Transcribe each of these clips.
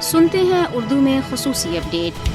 سنتے ہیں اردو میں خصوصی اپڈیٹ۔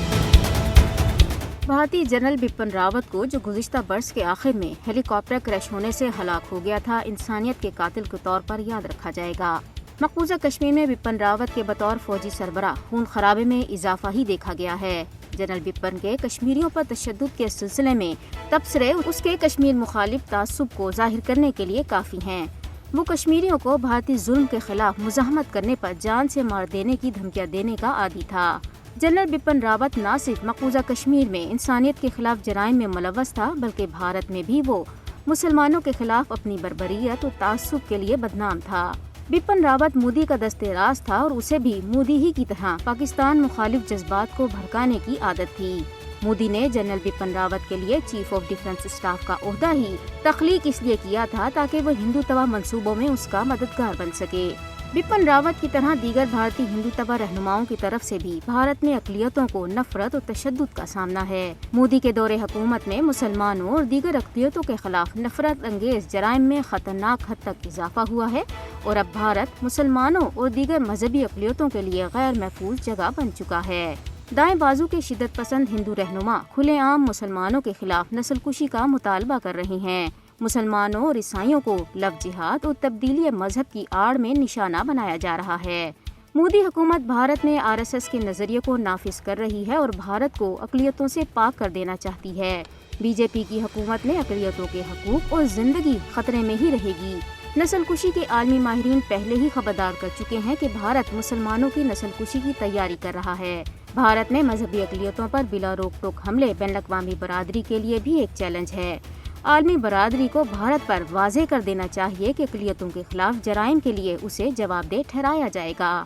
بھارتی جنرل بپن راوت کو جو گزشتہ برس کے آخر میں ہیلی کاپٹر کریش ہونے سے ہلاک ہو گیا تھا، انسانیت کے قاتل کے طور پر یاد رکھا جائے گا۔ مقبوضہ کشمیر میں بپن راوت کے بطور فوجی سربراہ خون خرابے میں اضافہ ہی دیکھا گیا ہے۔ جنرل بپن کے کشمیریوں پر تشدد کے سلسلے میں تبصرے اس کے کشمیر مخالف تعصب کو ظاہر کرنے کے لیے کافی ہیں۔ وہ کشمیریوں کو بھارتی ظلم کے خلاف مزاحمت کرنے پر جان سے مار دینے کی دھمکیاں دینے کا عادی تھا۔ جنرل بپن راوت نہ صرف مقبوضہ کشمیر میں انسانیت کے خلاف جرائم میں ملوث تھا، بلکہ بھارت میں بھی وہ مسلمانوں کے خلاف اپنی بربریت اور تعصب کے لیے بدنام تھا۔ بپن راوت مودی کا دستے راز تھا اور اسے بھی مودی ہی کی طرح پاکستان مخالف جذبات کو بھڑکانے کی عادت تھی۔ مودی نے جنرل بپن راوت کے لیے چیف آف ڈیفنس اسٹاف کا عہدہ ہی تخلیق اس لیے کیا تھا تاکہ وہ ہندوتوا منصوبوں میں اس کا مددگار بن سکے۔ بپن راوت کی طرح دیگر بھارتی ہندوتوا رہنماؤں کی طرف سے بھی بھارت میں اقلیتوں کو نفرت اور تشدد کا سامنا ہے۔ مودی کے دور حکومت میں مسلمانوں اور دیگر اقلیتوں کے خلاف نفرت انگیز جرائم میں خطرناک حد تک اضافہ ہوا ہے اور اب بھارت مسلمانوں اور دیگر مذہبی اقلیتوں کے لیے غیر محفوظ جگہ بن چکا ہے۔ دائیں بازو کے شدت پسند ہندو رہنما کھلے عام مسلمانوں کے خلاف نسل کشی کا مطالبہ کر رہے ہیں۔ مسلمانوں اور عیسائیوں کو لو جہاد اور تبدیلی مذہب کی آڑ میں نشانہ بنایا جا رہا ہے۔ مودی حکومت بھارت میں RSS کے نظریے کو نافذ کر رہی ہے اور بھارت کو اقلیتوں سے پاک کر دینا چاہتی ہے۔ BJP کی حکومت میں اقلیتوں کے حقوق اور زندگی خطرے میں ہی رہے گی۔ نسل کشی کے عالمی ماہرین پہلے ہی خبردار کر چکے ہیں کہ بھارت مسلمانوں کی نسل کشی کی تیاری کر رہا ہے۔ بھارت میں مذہبی اقلیتوں پر بلا روک ٹوک حملے بین الاقوامی برادری کے لیے بھی ایک چیلنج ہے۔ عالمی برادری کو بھارت پر واضح کر دینا چاہیے کہ اقلیتوں کے خلاف جرائم کے لیے اسے جواب دہ ٹھہرایا جائے گا۔